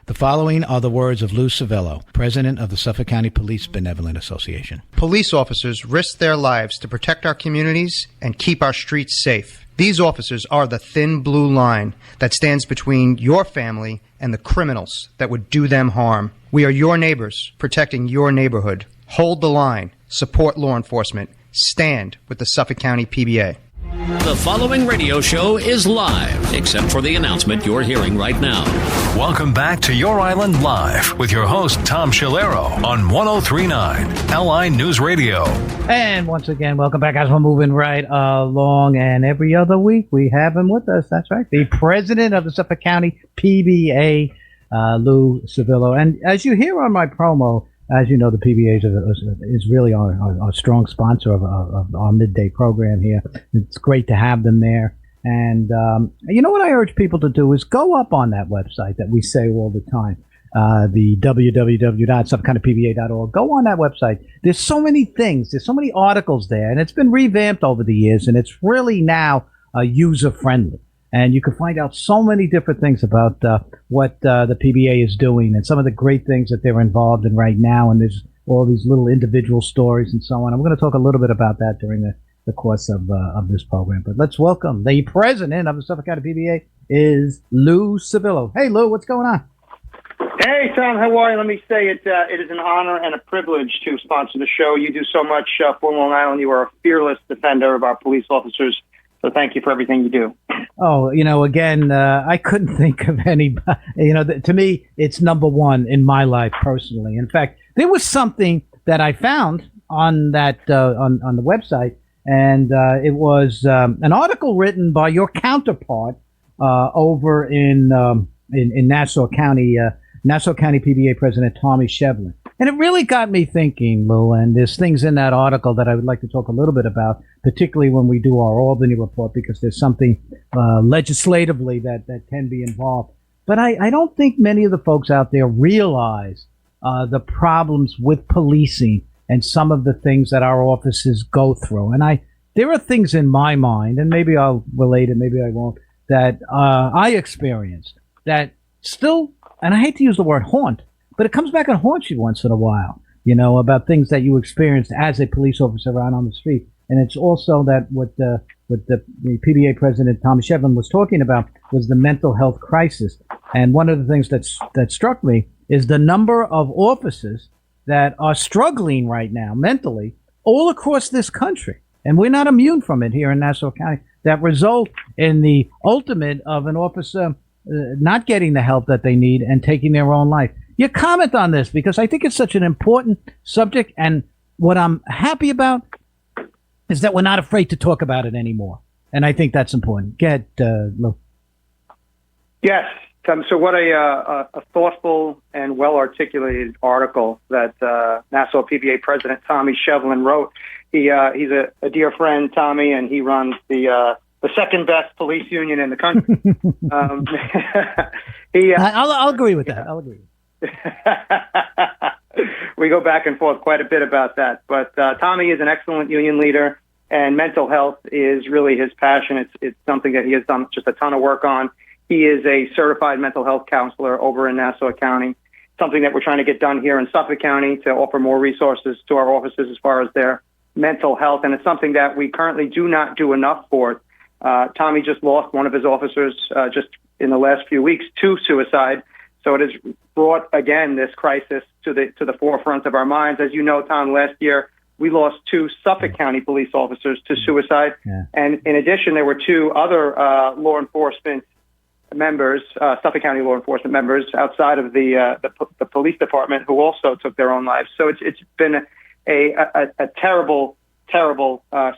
The following are the words of Lou Civello, president of the Suffolk County Police Benevolent Association. Police officers risk their lives to protect our communities and keep our streets safe. These officers are the thin blue line that stands between your family and the criminals that would do them harm. We are your neighbors, protecting your neighborhood. Hold the line. Support law enforcement. Stand with the Suffolk County PBA. The following radio show is live, except for the announcement you're hearing right now. Welcome back to Your Island Live with your host, Tom Schiliro, on 103.9 LI News Radio. And once again, welcome back as we're moving right along. And every other week, we have him with us. That's right. The president of the Suffolk County PBA, Lou Civello. And as you hear on my promo, as you know, the PBA is really our strong sponsor of our midday program here. It's great to have them there. And you know what I urge people to do is go up on that website that we say all the time, the www.suffolkcountypba.org. Go on that website. There's so many things. There's so many articles there, and it's been revamped over the years, and it's really now user-friendly. And you can find out so many different things about what the PBA is doing and some of the great things that they're involved in right now. And there's all these little individual stories and so on. I'm going to talk a little bit about that during the course of this program. But let's welcome the president of the Suffolk County PBA is Lou Civello. Hey, Lou, what's going on? Hey, Tom, how are you? Let me say it is an honor and a privilege to sponsor the show. You do so much for Long Island. You are a fearless defender of our police officers. So thank you for everything you do. Oh, again, I couldn't think of anybody. To me, it's number one in my life personally. In fact, there was something that I found on that on the website, and it was an article written by your counterpart over in Nassau County, Nassau County PBA President Tommy Shevlin. And it really got me thinking, Lou, and there's things in that article that I would like to talk a little bit about, particularly when we do our Albany report, because there's something legislatively that can be involved. But I don't think many of the folks out there realize the problems with policing and some of the things that our offices go through. And there are things in my mind, and maybe I'll relate it, maybe I won't, that I experienced that still, and I hate to use the word haunt, but it comes back and haunts you once in a while, about things that you experienced as a police officer out on the street. And it's also that what the PBA president, Tommy Shevlin, was talking about was the mental health crisis. And one of the things that struck me is the number of officers that are struggling right now mentally all across this country. And we're not immune from it here in Nassau County, that result in the ultimate of an officer not getting the help that they need and taking their own life. Your comment on this, because I think it's such an important subject, and what I'm happy about is that we're not afraid to talk about it anymore, and I think that's important. Get Lou. Yes, Tom. So what a thoughtful and well-articulated article that Nassau PBA President Tommy Shevlin wrote. He's a dear friend, Tommy, and he runs the second best police union in the country. I'll agree with that. I'll agree. We go back and forth quite a bit about that. But Tommy is an excellent union leader, and mental health is really his passion. It's something that he has done just a ton of work on. He is a certified mental health counselor over in Nassau County, something that we're trying to get done here in Suffolk County to offer more resources to our officers as far as their mental health. And it's something that we currently do not do enough for. Tommy just lost one of his officers just in the last few weeks to suicide. So it has brought, again, this crisis to the forefront of our minds. As you know, Tom, last year we lost 2 Suffolk County police officers to suicide. Yeah. And in addition, there were 2 other law enforcement members, Suffolk County law enforcement members outside of the police department who also took their own lives. So it's been a terrible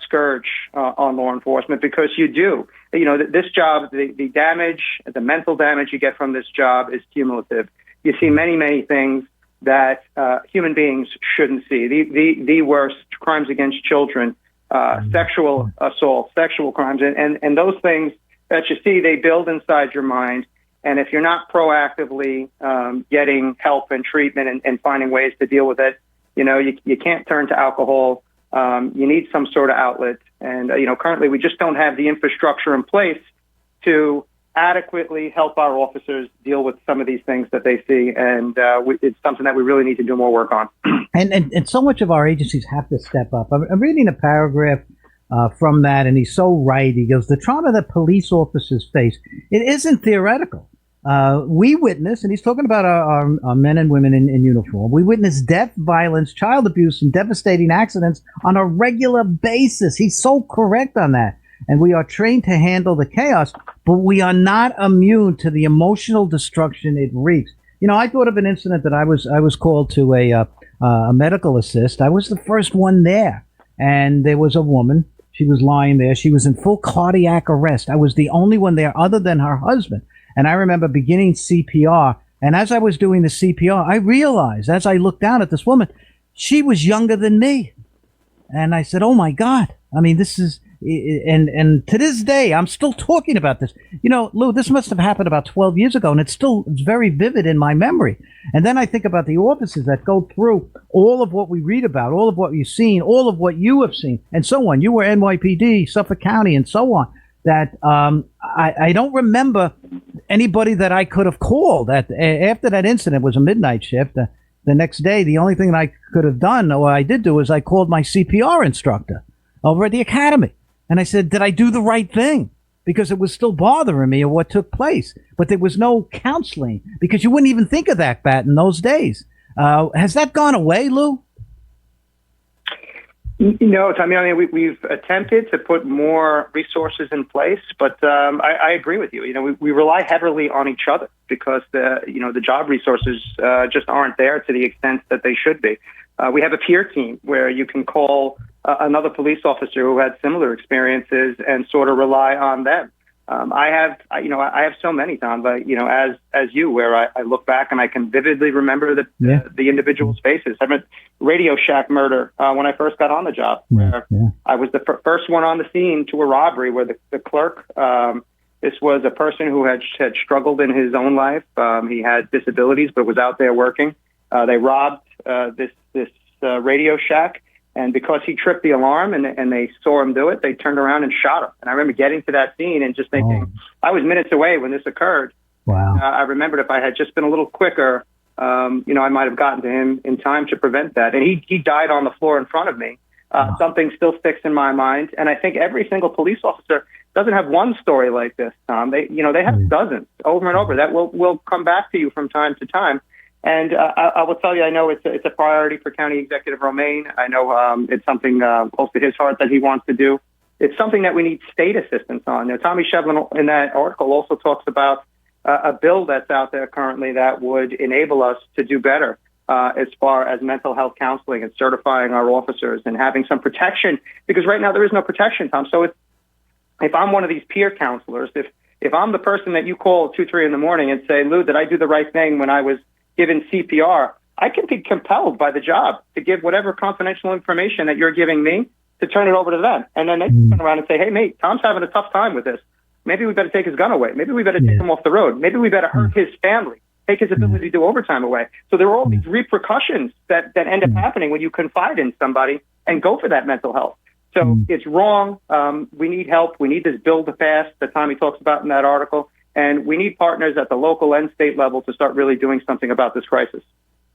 scourge on law enforcement, because this job, the damage, the mental damage you get from this job is cumulative. You see many things that human beings shouldn't see. The worst crimes against children, sexual assault, sexual crimes, and those things that you see, they build inside your mind. And if you're not proactively getting help and treatment and finding ways to deal with it, you can't turn to alcohol. You need some sort of outlet. And, currently we just don't have the infrastructure in place to adequately help our officers deal with some of these things that they see, and it's something that we really need to do more work on. And so much of our agencies have to step up. I'm reading a paragraph from that, and he's so right. He goes, the trauma that police officers face, it isn't theoretical. We witness, and he's talking about our men and women in uniform, we witness death, violence, child abuse, and devastating accidents on a regular basis. He's so correct on that. And we are trained to handle the chaos, but we are not immune to the emotional destruction it wreaks. You know, I thought of an incident that I was called to a medical assist. I was the first one there, and there was a woman. She was lying there. She was in full cardiac arrest. I was the only one there other than her husband. And I remember beginning CPR. And as I was doing the CPR, I realized as I looked down at this woman, she was younger than me. And I said, oh, my God. I mean, this is... And to this day, I'm still talking about this. You know, Lou, this must have happened about 12 years ago, and it's very vivid in my memory. And then I think about the officers that go through all of what we read about, all of what you've seen, all of what you have seen, and so on. You were NYPD, Suffolk County, and so on. That I don't remember anybody that I could have called. After that incident was a midnight shift. The next day, the only thing that I could have done, or I did do, is I called my CPR instructor over at the academy. And I said, did I do the right thing? Because it was still bothering me of what took place. But there was no counseling because you wouldn't even think of that in those days. Has that gone away, Lou? No, Tommy. I mean, we've attempted to put more resources in place, but I agree with you. You know, we rely heavily on each other because the job resources just aren't there to the extent that they should be. We have a peer team where you can call another police officer who had similar experiences and sort of rely on them. I have so many, Tom, but as you, where I look back and I can vividly remember the individuals' faces. I mean, Radio Shack murder when I first got on the job, where I was the first one on the scene to a robbery where the clerk. This was a person who had struggled in his own life. He had disabilities, but was out there working. They robbed this Radio Shack. And because he tripped the alarm and they saw him do it, they turned around and shot him. And I remember getting to that scene and just thinking, I was minutes away when this occurred. Wow. I remembered if I had just been a little quicker, I might have gotten to him in time to prevent that. And he died on the floor in front of me. Something still sticks in my mind. And I think every single police officer doesn't have one story like this, Tom. They have dozens over and over that will come back to you from time to time. And I will tell you, I know it's a priority for County Executive Romaine. I know it's something close to his heart that he wants to do. It's something that we need state assistance on. Now, Tommy Shevlin in that article also talks about a bill that's out there currently that would enable us to do better as far as mental health counseling and certifying our officers and having some protection. Because right now there is no protection, Tom. So if I'm one of these peer counselors, if I'm the person that you call at 2, 3 in the morning and say, Lou, did I do the right thing when I was given CPR, I can be compelled by the job to give whatever confidential information that you're giving me to turn it over to them. And then they turn around and say, hey, mate, Tom's having a tough time with this. Maybe we better take his gun away. Maybe we better take him off the road. Maybe we better hurt his family, take his ability to do overtime away. So there are all these repercussions that end up happening when you confide in somebody and go for that mental health. So it's wrong. We need help. We need this bill to pass that Tommy talks about in that article. And we need partners at the local and state level to start really doing something about this crisis.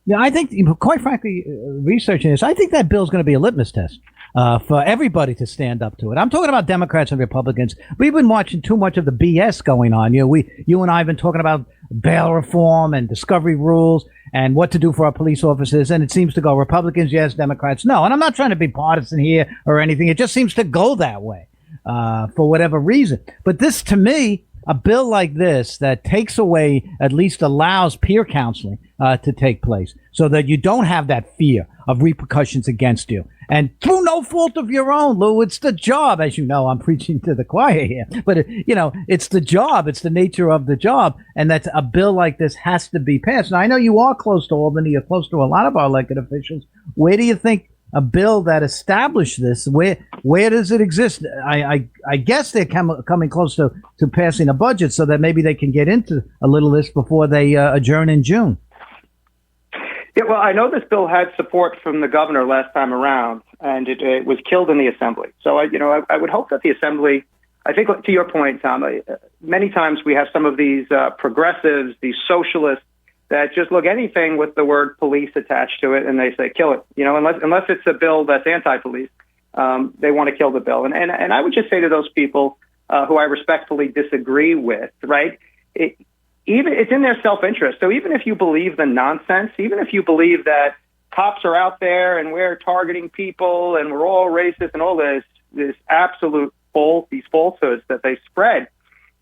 Yeah, I think, quite frankly, researching this, I think that bill is going to be a litmus test for everybody to stand up to it. I'm talking about Democrats and Republicans. We've been watching too much of the BS going on. You and I have been talking about bail reform and discovery rules and what to do for our police officers. And it seems to go Republicans, yes, Democrats, no. And I'm not trying to be partisan here or anything. It just seems to go that way for whatever reason. But this, to me, a bill like this that takes away, at least allows peer counseling to take place so that you don't have that fear of repercussions against you. And through no fault of your own, Lou, it's the job. As you know, I'm preaching to the choir here. But, it's the job. It's the nature of the job. And that a bill like this has to be passed. Now, I know you are close to Albany. You're close to a lot of our elected officials. Where do you think a bill that established this, where does it exist? I guess they're coming close to passing a budget so that maybe they can get into a little of this before they adjourn in June. Yeah, well, I know this bill had support from the governor last time around, and it was killed in the assembly. So I would hope that the assembly I think to your point, Tom, many times we have some of these progressives, these socialists that just look anything with the word police attached to it and they say, kill it. Unless it's a bill that's anti-police, they want to kill the bill. And I would just say to those people who I respectfully disagree with, right? It's in their self-interest. So even if you believe the nonsense, even if you believe that cops are out there and we're targeting people and we're all racist and all this absolute these falsehoods that they spread,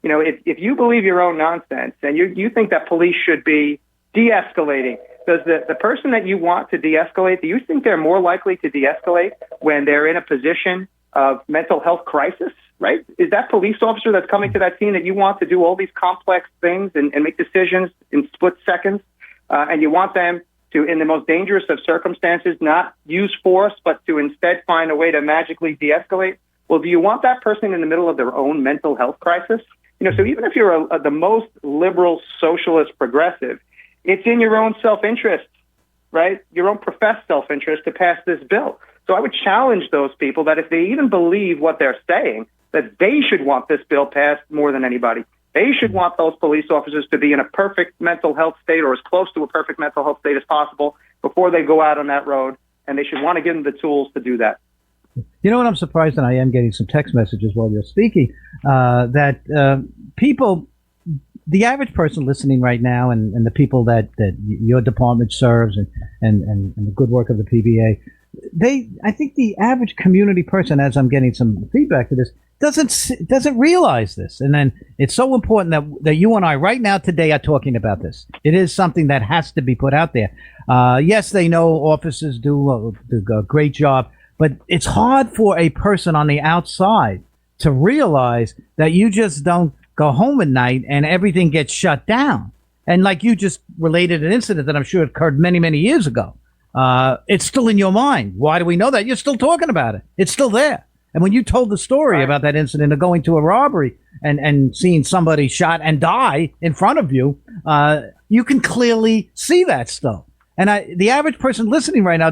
if you believe your own nonsense and you think that police should be de-escalating, does the person that you want to de-escalate, do you think they're more likely to de-escalate when they're in a position of mental health crisis, right? Is that police officer that's coming to that scene that you want to do all these complex things and make decisions in split seconds, and you want them to, in the most dangerous of circumstances, not use force, but to instead find a way to magically de-escalate? Well, do you want that person in the middle of their own mental health crisis? So even if you're the most liberal, socialist, progressive, it's in your own self-interest, right? Your own professed self-interest to pass this bill. So I would challenge those people that if they even believe what they're saying, that they should want this bill passed more than anybody. They should want those police officers to be in a perfect mental health state or as close to a perfect mental health state as possible before they go out on that road, and they should want to give them the tools to do that. You know what? I'm surprised, and I am getting some text messages while you're speaking, that people, the average person listening right now, and the people that your department serves, and the good work of the PBA, I think the average community person, as I'm getting some feedback to this, doesn't realize this. And then it's so important that you and I right now today are talking about this. It is something that has to be put out there. Yes, they know officers do a great job, but it's hard for a person on the outside to realize that you just don't go home at night and everything gets shut down. And like you just related an incident that I'm sure occurred many, many years ago. It's still in your mind. Why do we know that? You're still talking about it. It's still there. And when you told the story about that incident of going to a robbery and seeing somebody shot and die in front of you, you can clearly see that still. And the average person listening right now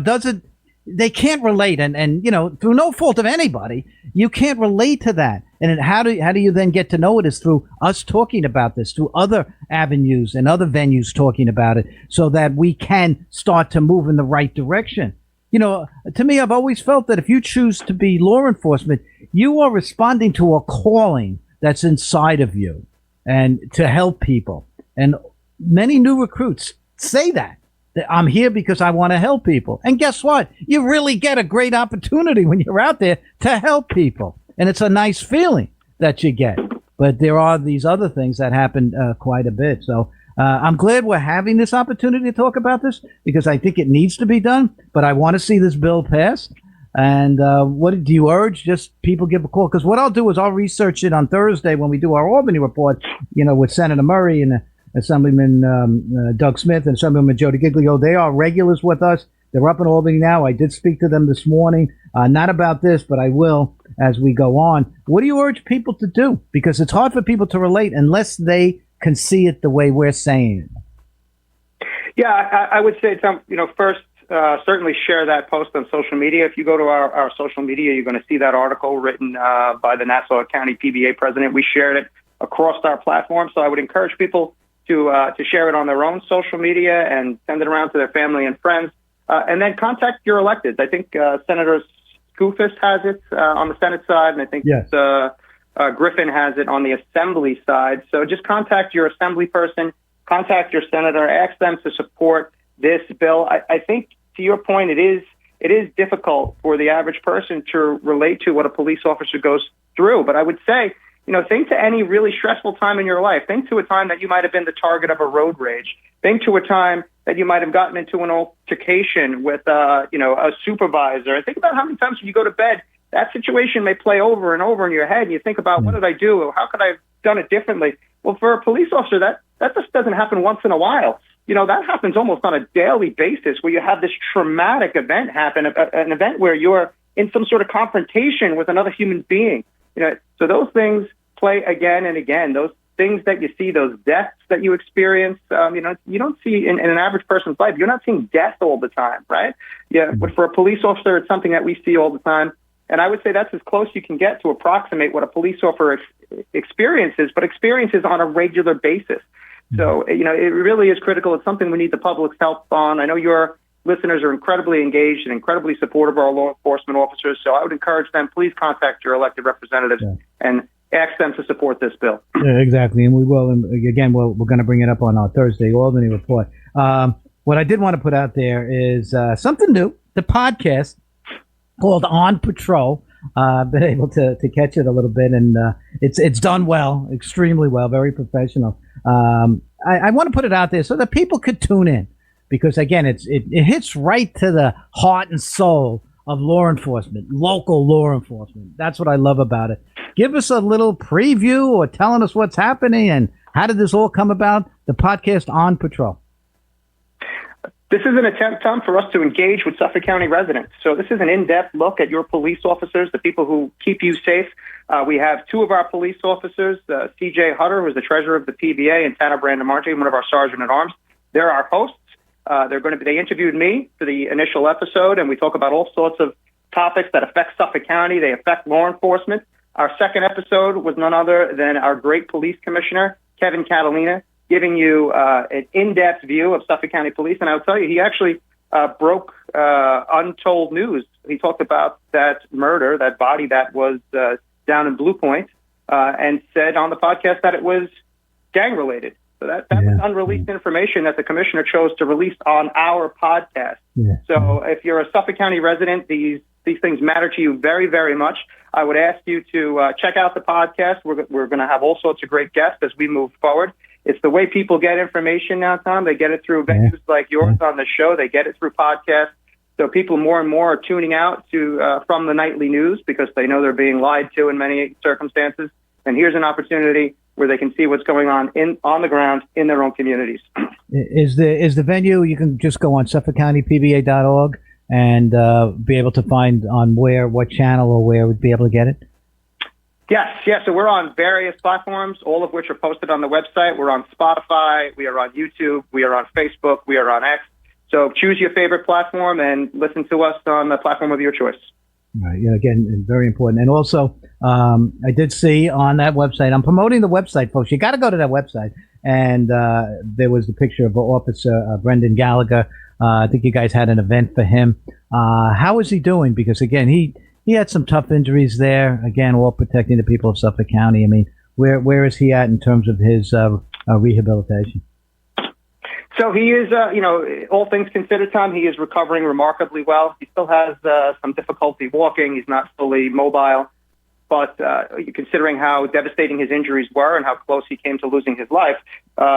they can't relate. And through no fault of anybody, you can't relate to that. And how do you then get to know it is through us talking about this, through other avenues and other venues talking about it, so that we can start to move in the right direction. To me, I've always felt that if you choose to be law enforcement, you are responding to a calling that's inside of you and to help people. And many new recruits say that I'm here because I want to help people. And guess what? You really get a great opportunity when you're out there to help people. And it's a nice feeling that you get. But there are these other things that happen quite a bit. So I'm glad we're having this opportunity to talk about this, because I think it needs to be done. But I want to see this bill passed. And what do you urge? Just people give a call. Because what I'll do is I'll research it on Thursday when we do our Albany report, with Senator Murray and Assemblyman Doug Smith and Assemblyman Jody Giglio. They are regulars with us. They're up in Albany now. I did speak to them this morning. Not about this, but I will as we go on. What do you urge people to do? Because it's hard for people to relate unless they can see it the way we're saying it. Yeah, I would say, Tom, first, certainly share that post on social media. If you go to our social media, you're going to see that article written by the Nassau County PBA president. We shared it across our platform. So I would encourage people to share it on their own social media and send it around to their family and friends. And then contact your electeds. I think Senator Skoufis has it on the Senate side, and I think Griffin has it on the Assembly side. So just contact your Assembly person, contact your senator, ask them to support this bill. I think, to your point, it is difficult for the average person to relate to what a police officer goes through. But I would say, think to any really stressful time in your life. Think to a time that you might have been the target of a road rage. Think to a time that you might have gotten into an altercation with, a supervisor. And think about how many times when you go to bed, that situation may play over and over in your head. And you think about, what did I do? How could I have done it differently? Well, for a police officer, that just doesn't happen once in a while. That happens almost on a daily basis, where you have this traumatic event happen, an event where you're in some sort of confrontation with another human being. So those things play again and again. Those things that you see, those deaths that you experience, you don't see in an average person's life. You're not seeing death all the time, right? Yeah, but for a police officer, it's something that we see all the time. And I would say that's as close you can get to approximate what a police officer experiences, but experiences on a regular basis. So, it really is critical. It's something we need the public's help on. I know your listeners are incredibly engaged and incredibly supportive of our law enforcement officers. So I would encourage them, please contact your elected representatives and ask them to support this bill. Yeah, exactly. And we will. And again, we're going to bring it up on our Thursday Albany report. What I did want to put out there is something new, the podcast called On Patrol. Been able to catch it a little bit, and it's done well, extremely well, very professional. I want to put it out there so that people could tune in, because again, it hits right to the heart and soul of law enforcement, local law enforcement. That's what I love about it. Give us a little preview or telling us what's happening and how did this all come about? The podcast On Patrol. This is an attempt, Tom, for us to engage with Suffolk County residents. So this is an in-depth look at your police officers, the people who keep you safe. We have two of our police officers, C.J. Hutter, who is the treasurer of the PBA, and Tanner Brandamarche, one of our sergeant-at-arms. They're our hosts. They interviewed me for the initial episode, and we talk about all sorts of topics that affect Suffolk County. They affect law enforcement. Our second episode was none other than our great police commissioner, Kevin Catalina, giving you an in-depth view of Suffolk County Police. And I'll tell you, he actually broke untold news. He talked about that murder, that body that was down in Blue Point, and said on the podcast that it was gang-related. So that was unreleased information that the commissioner chose to release on our podcast. Yeah. So if you're a Suffolk County resident, these things matter to you very, very much. I would ask you to check out the podcast. We're going to have all sorts of great guests as we move forward. It's the way people get information now, Tom. They get it through venues like yours on the show. They get it through podcasts. So people more and more are tuning out from the nightly news because they know they're being lied to in many circumstances. And here's an opportunity where they can see what's going on the ground in their own communities. Is the venue, you can just go on SuffolkCountyPBA.org and be able to find on what channel or where we'd be able to get it? Yes. So we're on various platforms, all of which are posted on the website. We're on Spotify. We are on YouTube. We are on Facebook. We are on X. So choose your favorite platform and listen to us on the platform of your choice. Right. Yeah, again, very important. And also, I did see on that website, I'm promoting the website, folks. You got to go to that website. And there was the picture of Officer Brendan Gallagher. I think you guys had an event for him. How is he doing? Because, again, he had some tough injuries there. Again, all protecting the people of Suffolk County. I mean, where is he at in terms of his rehabilitation? So he is, all things considered, Tom, he is recovering remarkably well. He still has some difficulty walking. He's not fully mobile. But considering how devastating his injuries were and how close he came to losing his life,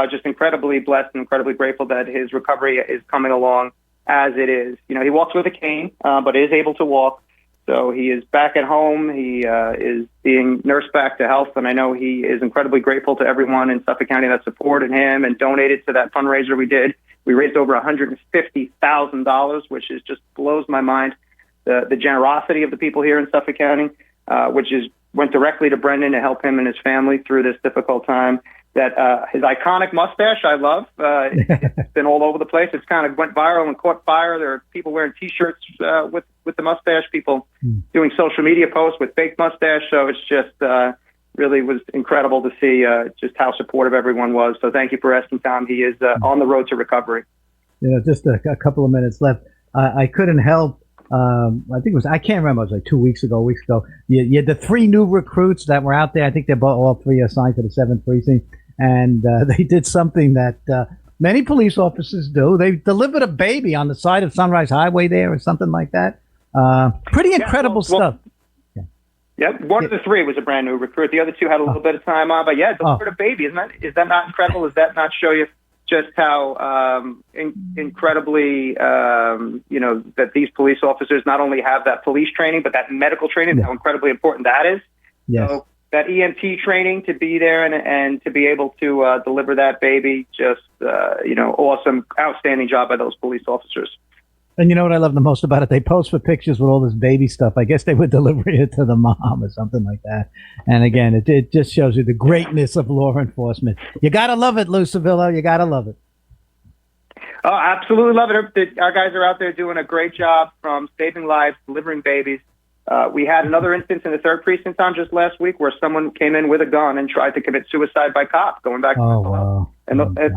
just incredibly blessed and incredibly grateful that his recovery is coming along as it is. He walks with a cane, but is able to walk. So he is back at home. He is being nursed back to health. And I know he is incredibly grateful to everyone in Suffolk County that supported him and donated to that fundraiser we did. We raised over $150,000, which just blows my mind. The generosity of the people here in Suffolk County, which went directly to Brendan to help him and his family through this difficult time. That his iconic mustache, I love. It's been all over the place. It's kind of went viral and caught fire. There are people wearing T-shirts with the mustache, people doing social media posts with fake mustache. So it's just really was incredible to see just how supportive everyone was. So thank you for asking, Tom. He is on the road to recovery. Just a couple of minutes left. I couldn't help. I think it was, I can't remember, it was like 2 weeks ago. You had the three new recruits that were out there. I think they're all three assigned to the 7th precinct. And they did something that many police officers do. They delivered a baby on the side of Sunrise Highway there or something like that. Pretty incredible stuff. One of the three was a brand new recruit. The other two had a little bit of time on. But delivered a baby. Is that not incredible? Does that not show you just how incredibly, that these police officers not only have that police training, but that medical training, how incredibly important that is. Yes. So that EMT training to be there and to be able to deliver that baby, just, awesome, outstanding job by those police officers. And you know what I love the most about it? They post for pictures with all this baby stuff. I guess they were delivering it to the mom or something like that. And again, it just shows you the greatness of law enforcement. You got to love it, Lou Civello. You got to love it. Oh, absolutely love it. Our guys are out there doing a great job, from saving lives, delivering babies, We had another instance in the 3rd precinct, Tom, just last week where someone came in with a gun and tried to commit suicide by cop, going back to mental health.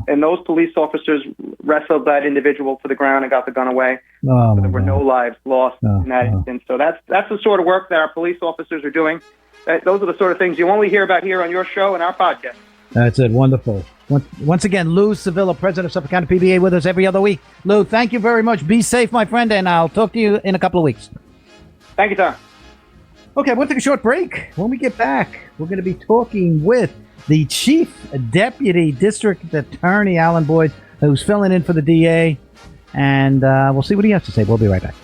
And those police officers wrestled that individual to the ground and got the gun away. So there were no lives lost in that instance. So that's the sort of work that our police officers are doing. Those are the sort of things you only hear about here on your show and our podcast. That's it. Wonderful. Once again, Lou Civello, president of Suffolk County PBA, with us every other week. Lou, thank you very much. Be safe, my friend, and I'll talk to you in a couple of weeks. Thank you, Tom. Okay, we'll take a short break. When we get back, we're going to be talking with the Chief Deputy District Attorney, Alan Boyd, who's filling in for the DA, and we'll see what he has to say. We'll be right back.